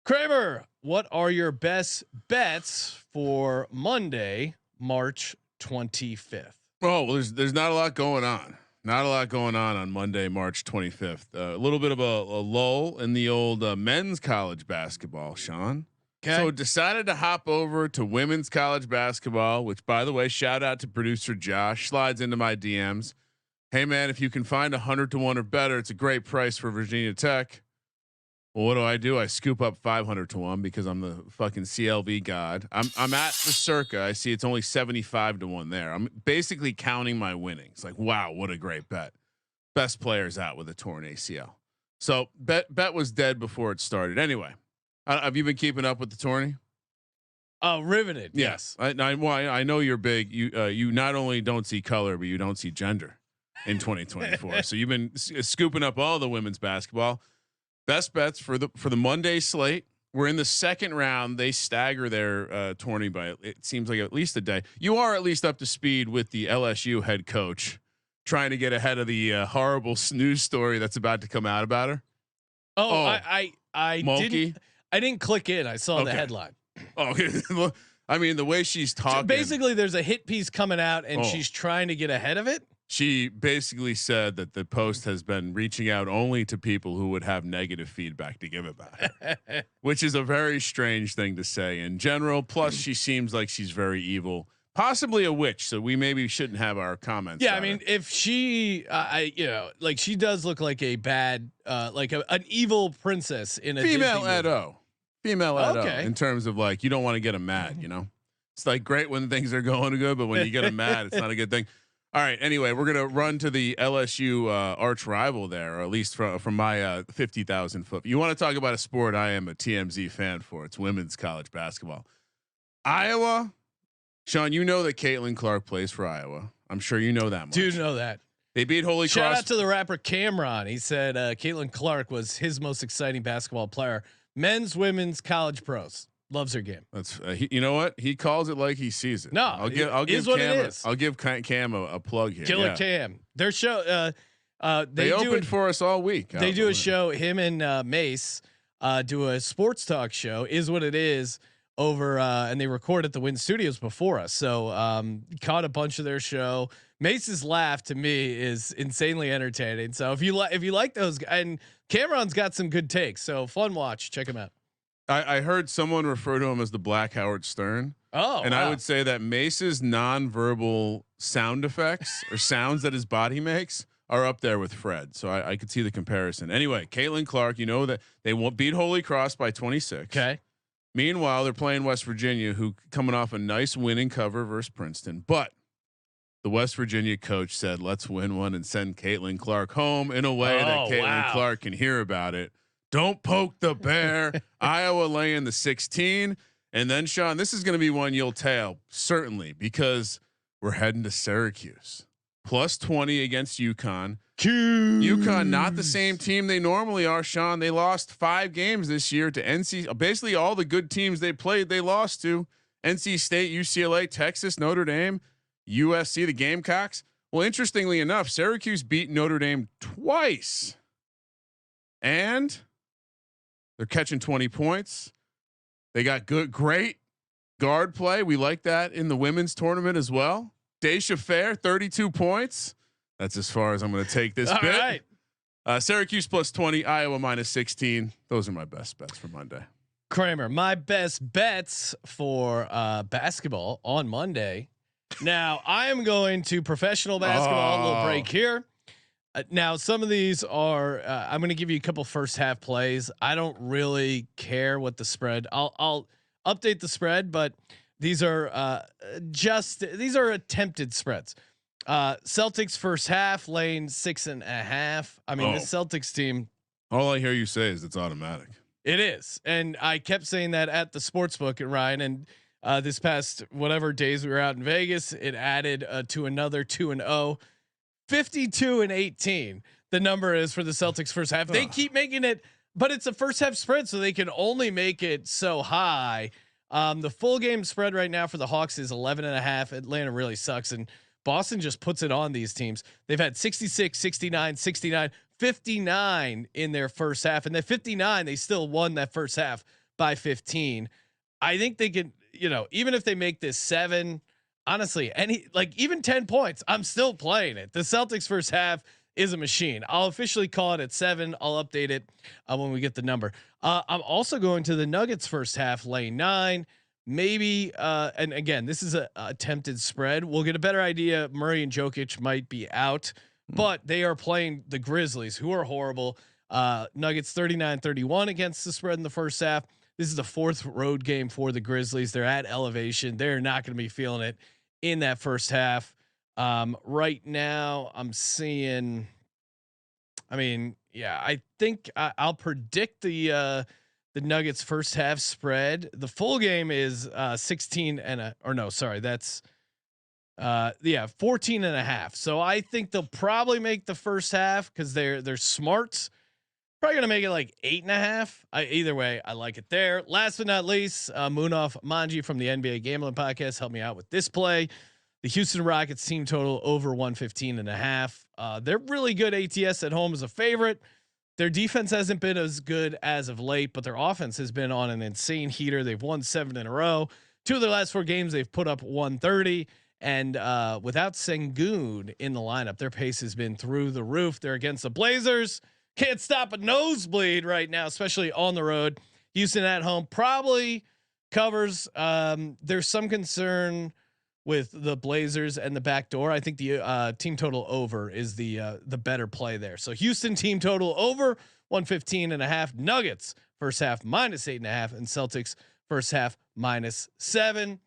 Kramer, what are your best bets for Monday, March 25th? Oh, well, there's not a lot going on. Not a lot going on Monday, March 25th. A little bit of a lull in the old men's college basketball, Sean. Okay. So decided to hop over to women's college basketball, which, by the way, shout out to producer Josh, slides into my DMs. Hey man, if you can find 100 to 1 or better, it's a great price for Virginia Tech. Well, what do? I scoop up 500 to 1 because I'm the fucking CLV god. I'm at the circa. I see it's only 75 to 1 there. I'm basically counting my winnings. Like, wow, what a great bet. Best players out with a torn ACL. So bet was dead before it started. Anyway, have you been keeping up with the tourney? Riveted. Yes. I know you're big. You not only don't see color, but you don't see gender in 2024. So you've been scooping up all the women's basketball. Best bets for the Monday slate. We're in the second round. They stagger their tourney by, it seems like, at least a day. You are at least up to speed with the LSU head coach trying to get ahead of the horrible news story that's about to come out about her. I didn't click in. I saw the headline. Oh, I mean, the way she's talking. So basically, there's a hit piece coming out, and she's trying to get ahead of it. She basically said that the Post has been reaching out only to people who would have negative feedback to give about it, which is a very strange thing to say in general. Plus, she seems like she's very evil, possibly a witch. So we maybe shouldn't have our comments. Yeah, I mean, if she, like she does look like a bad, like an evil princess in a female Disney Edo, female Edo. Okay. In terms of like, you don't want to get them mad. You know, it's like great when things are going good, but when you get them mad, it's not a good thing. All right. Anyway, we're gonna run to the LSU arch rival there, or at least from my 50,000 foot. You want to talk about a sport I am a TMZ fan for? It's women's college basketball. Iowa, Sean, you know that Caitlin Clark plays for Iowa. I'm sure you know that much. Do know that. They beat Holy Cross. Shout out to the rapper Cameron. He said Caitlin Clark was his most exciting basketball player. Men's, women's, college pros. Loves her game. That's you know what, he calls it like he sees it. No, I'll give Cam a plug here. Killer Cam. Their show. They opened for us all week. They do a show. Him and Mace do a sports talk show. Is what it is over, and they record at the Win Studios before us. So caught a bunch of their show. Mace's laugh to me is insanely entertaining. So if you like those, and Cameron's got some good takes. So fun watch. Check him out. I heard someone refer to him as the Black Howard Stern. Oh, and wow. I would say that Mace's nonverbal sound effects or sounds that his body makes are up there with Fred. So I could see the comparison. Anyway, Caitlin Clark, you know that they won't beat Holy Cross by 26. Okay. Meanwhile, they're playing West Virginia, who coming off a nice winning cover versus Princeton, but the West Virginia coach said, "Let's win one and send Caitlin Clark home in a way that Caitlin Clark can hear about it." Don't poke the bear. Iowa laying the 16. And then Sean, this is going to be one you'll tail certainly, because we're heading to Syracuse plus 20 against UConn. UConn, not the same team they normally are. Sean, they lost 5 games this year to NC. Basically all the good teams they played, they lost to. NC State, UCLA, Texas, Notre Dame, USC, the Gamecocks. Well, interestingly enough, Syracuse beat Notre Dame twice. And they're catching 20 points. They got great guard play. We like that in the women's tournament as well. Daisha Fair, 32 points. That's as far as I'm going to take this bit. Right. Syracuse plus 20, Iowa minus 16. Those are my best bets for Monday. Kramer, my best bets for basketball on Monday. Now I am going to professional basketball. A little break here. Now some of these are I'm going to give you a couple first half plays. I don't really care what the spread. I'll update the spread, but these are these are attempted spreads. Celtics first half laying 6.5. I mean, the Celtics team. All I hear you say is it's automatic. It is, and I kept saying that at the sportsbook at Ryan. And this past whatever days we were out in Vegas, it added to another 2-0. 52-18 the number is for the Celtics first half. They keep making it, but it's a first half spread, so they can only make it so high. The full game spread right now for the Hawks is 11.5. Atlanta really sucks, and Boston just puts it on these teams. They've had 66, 69, 69, 59 in their first half, and that 59 they still won that first half by 15. I think they can, even if they make this 7, honestly, even 10 points, I'm still playing it. The Celtics first half is a machine. I'll officially call it at 7. I'll update it when we get the number. I'm also going to the Nuggets first half lane 9. Maybe, and again, this is a attempted spread. We'll get a better idea. Murray and Jokic might be out, but they are playing the Grizzlies, who are horrible. Nuggets 39-31 against the spread in the first half. This is the 4th road game for the Grizzlies. They're at elevation. They're not going to be feeling it in that first half. Right now I'm seeing, I think I'll predict the Nuggets first half spread. The full game is 16 and 14 and a half. So I think they'll probably make the first half cause they're smart. Probably gonna make it like 8.5. Either way, I like it there. Last but not least, Munaf Manji from the NBA Gambling Podcast helped me out with this play. The Houston Rockets team total over 115.5. They're really good ATS at home as a favorite. Their defense hasn't been as good as of late, but their offense has been on an insane heater. They've won 7 in a row. 2 of their last 4 games, they've put up 130. And without Sengun in the lineup, their pace has been through the roof. They're against the Blazers. Can't stop a nosebleed right now, especially on the road. Houston at home probably covers. There's some concern with the Blazers and the back door. I think the team total over is the better play there. So Houston team total over 115.5. Nuggets first half -8.5, and Celtics first half -7.